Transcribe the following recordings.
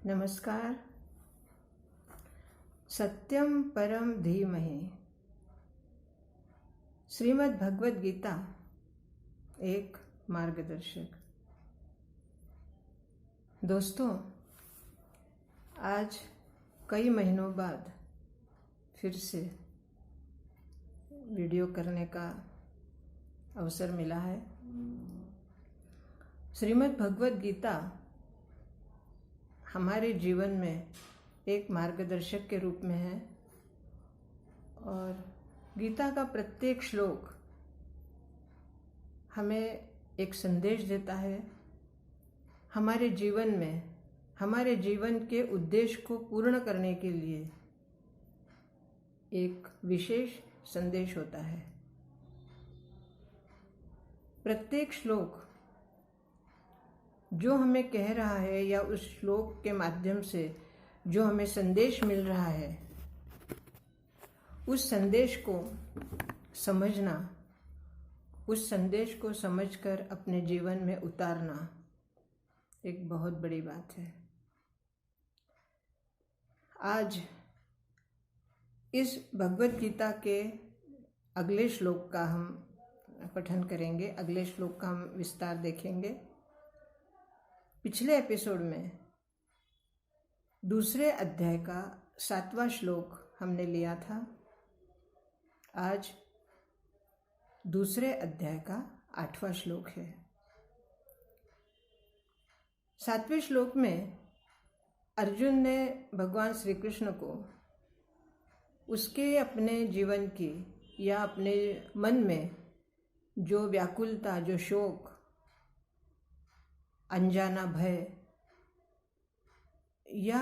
नमस्कार। सत्यम परम धीमहि। श्रीमद् भगवद गीता एक मार्गदर्शक। दोस्तों, आज कई महीनों बाद फिर से वीडियो करने का अवसर मिला है। श्रीमद् भगवद गीता हमारे जीवन में एक मार्गदर्शक के रूप में है और गीता का प्रत्येक श्लोक हमें एक संदेश देता है। हमारे जीवन में हमारे जीवन के उद्देश्य को पूर्ण करने के लिए एक विशेष संदेश होता है। प्रत्येक श्लोक जो हमें कह रहा है या उस श्लोक के माध्यम से जो हमें संदेश मिल रहा है, उस संदेश को समझना, उस संदेश को समझकर अपने जीवन में उतारना एक बहुत बड़ी बात है। आज इस भगवद गीता के अगले श्लोक का हम पठन करेंगे, अगले श्लोक का हम विस्तार देखेंगे। पिछले एपिसोड में दूसरे अध्याय का 7वां श्लोक हमने लिया था। आज दूसरे अध्याय का 8वां श्लोक है। 7वें श्लोक में अर्जुन ने भगवान श्री कृष्ण को उसके अपने जीवन की या अपने मन में जो व्याकुलता, जो शोक, अनजाना भय या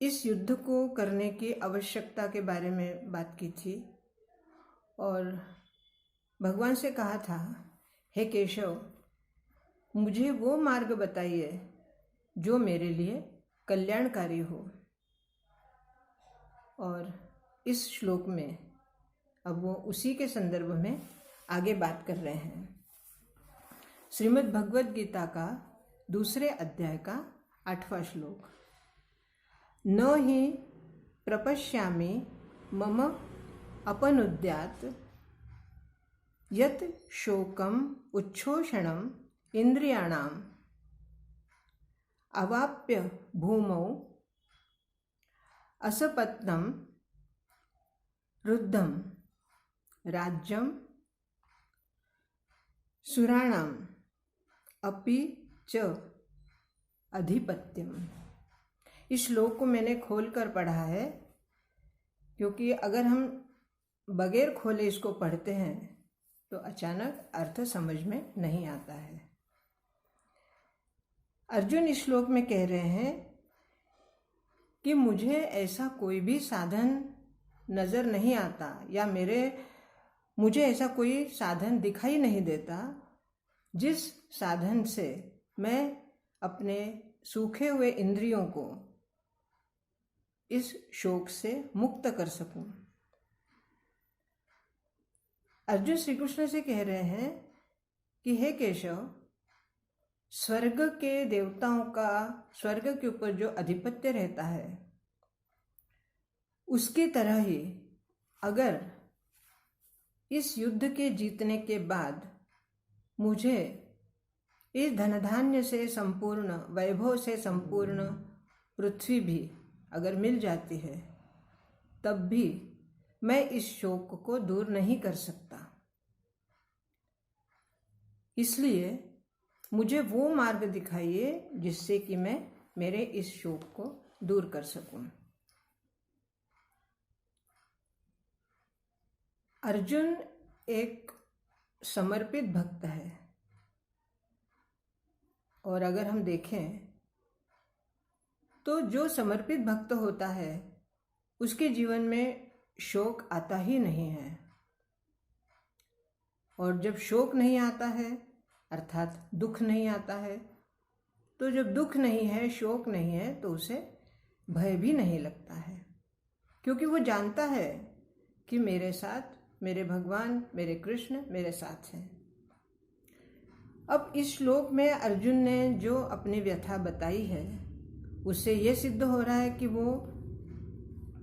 इस युद्ध को करने की आवश्यकता के बारे में बात की थी और भगवान से कहा था, हे केशव, मुझे वो मार्ग बताइए जो मेरे लिए कल्याणकारी हो। और इस श्लोक में अब वो उसी के संदर्भ में आगे बात कर रहे हैं। श्रीमद् भगवद गीता का दूसरे अध्याय का 8वां श्लोक। न हि प्रपश्यामि मम अपनुद्यात् यत् शोकम उच्छोषणम इंद्रियाणाम अवाप्य भूमौ असपत्नं रुद्धं राज्यं सुराणाम अपि च अधिपत्यम। इस श्लोक को मैंने खोलकर पढ़ा है क्योंकि अगर हम बगैर खोले इसको पढ़ते हैं तो अचानक अर्थ समझ में नहीं आता है। अर्जुन इस श्लोक में कह रहे हैं कि मुझे ऐसा कोई भी साधन नज़र नहीं आता या मुझे ऐसा कोई साधन दिखाई नहीं देता जिस साधन से मैं अपने सूखे हुए इंद्रियों को इस शोक से मुक्त कर सकूं। अर्जुन श्री कृष्ण से कह रहे हैं कि हे केशव, स्वर्ग के देवताओं का स्वर्ग के ऊपर जो अधिपत्य रहता है उसकी तरह ही अगर इस युद्ध के जीतने के बाद मुझे इस धनधान्य से संपूर्ण, वैभव से संपूर्ण पृथ्वी भी अगर मिल जाती है, तब भी मैं इस शोक को दूर नहीं कर सकता। इसलिए मुझे वो मार्ग दिखाइए जिससे कि मैं मेरे इस शोक को दूर कर सकूं। अर्जुन एक समर्पित भक्त है और अगर हम देखें तो जो समर्पित भक्त होता है उसके जीवन में शोक आता ही नहीं है। और जब शोक नहीं आता है अर्थात दुख नहीं आता है, तो जब दुख नहीं है, शोक नहीं है, तो उसे भय भी नहीं लगता है क्योंकि वो जानता है कि मेरे साथ मेरे भगवान, मेरे कृष्ण मेरे साथ हैं। अब इस श्लोक में अर्जुन ने जो अपनी व्यथा बताई है उससे ये सिद्ध हो रहा है कि वो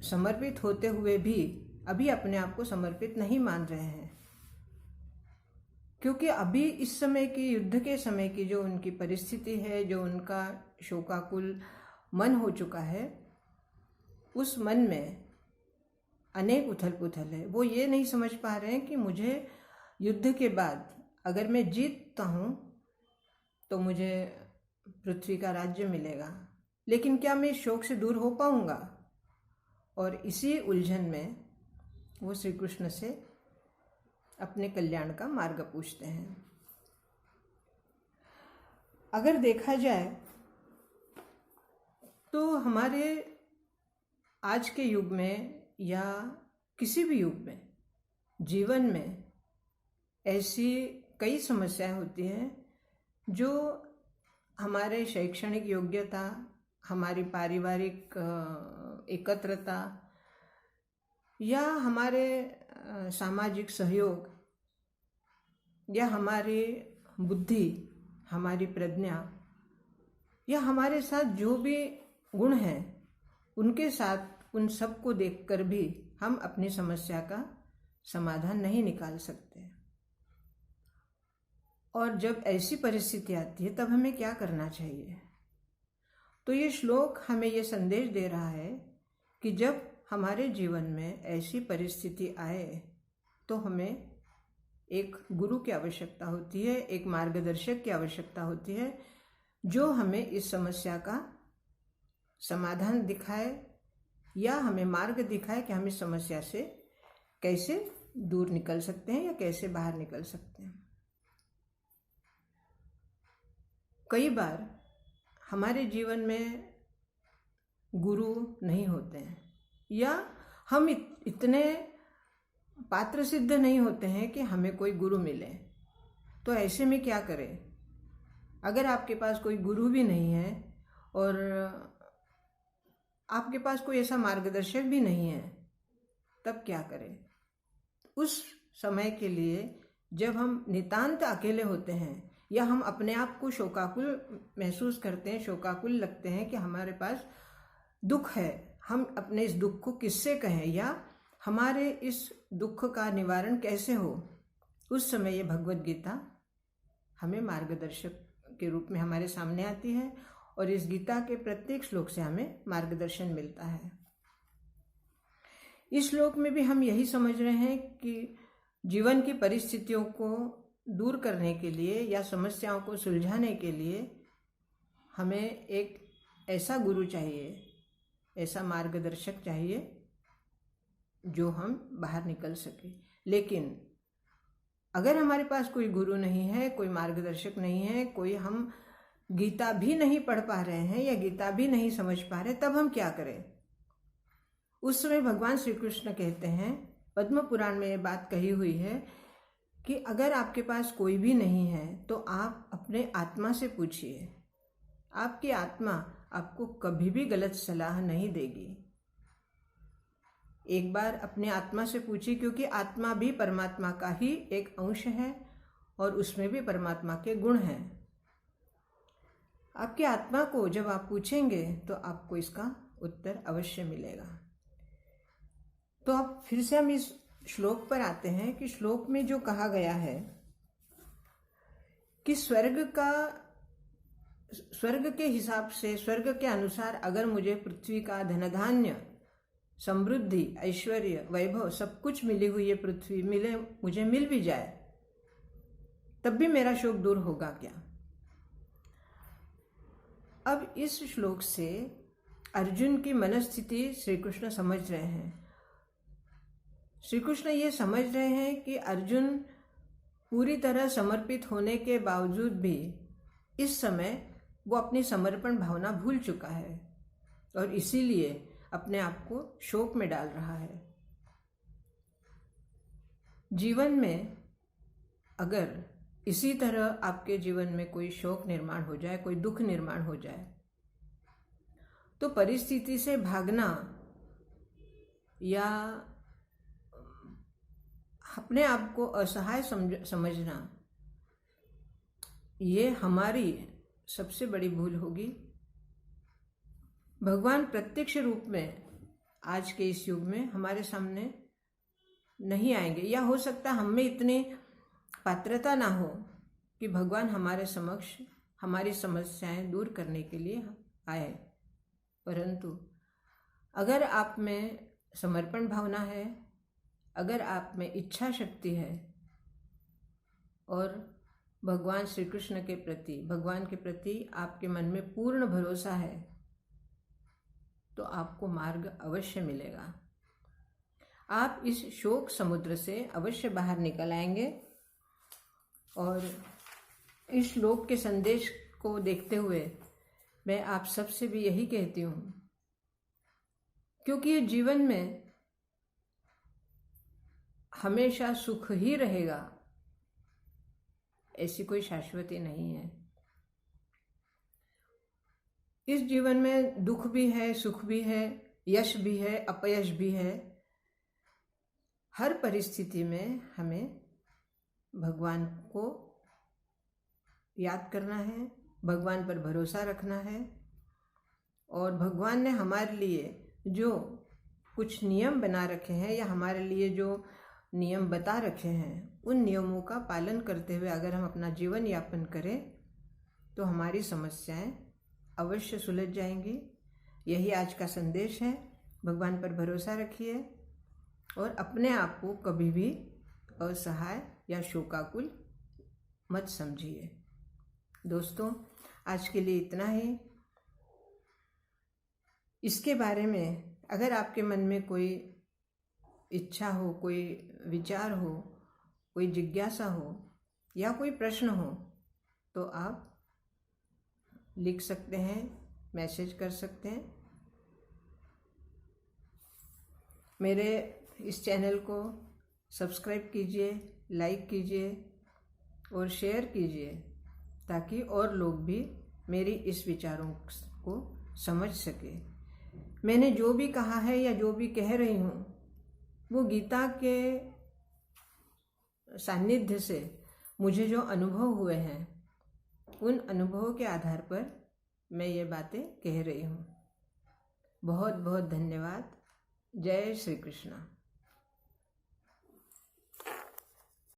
समर्पित होते हुए भी अभी अपने आप को समर्पित नहीं मान रहे हैं, क्योंकि अभी इस समय की, युद्ध के समय की जो उनकी परिस्थिति है, जो उनका शोकाकुल मन हो चुका है, उस मन में अनेक उथल पुथल है। वो ये नहीं समझ पा रहे हैं कि मुझे युद्ध के बाद अगर मैं जीतता हूँ तो मुझे पृथ्वी का राज्य मिलेगा, लेकिन क्या मैं शोक से दूर हो पाऊंगा? और इसी उलझन में वो श्री कृष्ण से अपने कल्याण का मार्ग पूछते हैं। अगर देखा जाए तो हमारे आज के युग में या किसी भी युग में जीवन में ऐसी कई समस्याएं होती हैं जो हमारे शैक्षणिक योग्यता, हमारी पारिवारिक एकत्रता या हमारे सामाजिक सहयोग या हमारी बुद्धि, हमारी प्रज्ञा या हमारे साथ जो भी गुण हैं, उनके साथ उन सब को देखकर भी हम अपनी समस्या का समाधान नहीं निकाल सकते। और जब ऐसी परिस्थिति आती है तब हमें क्या करना चाहिए? तो ये श्लोक हमें ये संदेश दे रहा है कि जब हमारे जीवन में ऐसी परिस्थिति आए तो हमें एक गुरु की आवश्यकता होती है, एक मार्गदर्शक की आवश्यकता होती है, जो हमें इस समस्या का समाधान दिखाए या हमें मार्ग दिखाए कि हम इस समस्या से कैसे दूर निकल सकते हैं या कैसे बाहर निकल सकते हैं। कई बार हमारे जीवन में गुरु नहीं होते हैं या हम इतने पात्र सिद्ध नहीं होते हैं कि हमें कोई गुरु मिले। तो ऐसे में क्या करें? अगर आपके पास कोई गुरु भी नहीं है और आपके पास कोई ऐसा मार्गदर्शक भी नहीं है, तब क्या करें? उस समय के लिए जब हम नितांत अकेले होते हैं या हम अपने आप को शोकाकुल महसूस करते हैं, शोकाकुल लगते हैं कि हमारे पास दुख है, हम अपने इस दुख को किससे कहें या हमारे इस दुख का निवारण कैसे हो, उस समय ये भगवद गीता हमें मार्गदर्शक के रूप में हमारे सामने आती है और इस गीता के प्रत्येक श्लोक से हमें मार्गदर्शन मिलता है। इस श्लोक में भी हम यही समझ रहे हैं कि जीवन की परिस्थितियों को दूर करने के लिए या समस्याओं को सुलझाने के लिए हमें एक ऐसा गुरु चाहिए, ऐसा मार्गदर्शक चाहिए जो हम बाहर निकल सके। लेकिन अगर हमारे पास कोई गुरु नहीं है, कोई मार्गदर्शक नहीं है, कोई हम गीता भी नहीं पढ़ पा रहे हैं या गीता भी नहीं समझ पा रहे, तब हम क्या करें? उस समय भगवान श्री कृष्ण कहते हैं, पद्म पुराण में ये बात कही हुई है कि अगर आपके पास कोई भी नहीं है तो आप अपने आत्मा से पूछिए। आपकी आत्मा आपको कभी भी गलत सलाह नहीं देगी। एक बार अपने आत्मा से पूछिए, क्योंकि आत्मा भी परमात्मा का ही एक अंश है और उसमें भी परमात्मा के गुण हैं। आपकी आत्मा को जब आप पूछेंगे तो आपको इसका उत्तर अवश्य मिलेगा। तो अब फिर से हम इस श्लोक पर आते हैं कि श्लोक में जो कहा गया है कि स्वर्ग के हिसाब से, स्वर्ग के अनुसार अगर मुझे पृथ्वी का धनधान्य, समृद्धि, ऐश्वर्य, वैभव सब कुछ मिली हुई ये पृथ्वी मुझे मिल भी जाए, तब भी मेरा शोक दूर होगा क्या? अब इस श्लोक से अर्जुन की मनस्थिति श्री कृष्ण समझ रहे हैं। श्री कृष्ण ये समझ रहे हैं कि अर्जुन पूरी तरह समर्पित होने के बावजूद भी इस समय वो अपनी समर्पण भावना भूल चुका है और इसीलिए अपने आप को शोक में डाल रहा है। जीवन में अगर इसी तरह आपके जीवन में कोई शोक निर्माण हो जाए, कोई दुख निर्माण हो जाए, तो परिस्थिति से भागना या अपने आप को असहाय समझना, ये हमारी सबसे बड़ी भूल होगी। भगवान प्रत्यक्ष रूप में आज के इस युग में हमारे सामने नहीं आएंगे, या हो सकता हम में इतनी पात्रता ना हो कि भगवान हमारे समक्ष हमारी समस्याएं दूर करने के लिए आए। परंतु अगर आप में समर्पण भावना है, अगर आप में इच्छा शक्ति है और भगवान श्री कृष्ण के प्रति, भगवान के प्रति आपके मन में पूर्ण भरोसा है, तो आपको मार्ग अवश्य मिलेगा। आप इस शोक समुद्र से अवश्य बाहर निकल आएंगे। और इस श्लोक के संदेश को देखते हुए मैं आप सबसे भी यही कहती हूँ, क्योंकि ये जीवन में हमेशा सुख ही रहेगा, ऐसी कोई शाश्वती नहीं है। इस जीवन में दुख भी है, सुख भी है, यश भी है, अपयश भी है। हर परिस्थिति में हमें भगवान को याद करना है, भगवान पर भरोसा रखना है। और भगवान ने हमारे लिए जो कुछ नियम बना रखे हैं या हमारे लिए जो नियम बता रखे हैं, उन नियमों का पालन करते हुए अगर हम अपना जीवन यापन करें तो हमारी समस्याएं अवश्य सुलझ जाएंगी। यही आज का संदेश है। भगवान पर भरोसा रखिए और अपने आप को कभी भी असहाय या शोकाकुल मत समझिए। दोस्तों, आज के लिए इतना ही। इसके बारे में अगर आपके मन में कोई इच्छा हो, कोई विचार हो, कोई जिज्ञासा हो या कोई प्रश्न हो, तो आप लिख सकते हैं, मैसेज कर सकते हैं। मेरे इस चैनल को सब्सक्राइब कीजिए, लाइक कीजिए और शेयर कीजिए, ताकि और लोग भी मेरी इस विचारों को समझ सके। मैंने जो भी कहा है या जो भी कह रही हूँ, वो गीता के सानिध्य से मुझे जो अनुभव हुए हैं, उन अनुभवों के आधार पर मैं ये बातें कह रही हूँ। बहुत बहुत धन्यवाद। जय श्री कृष्ण।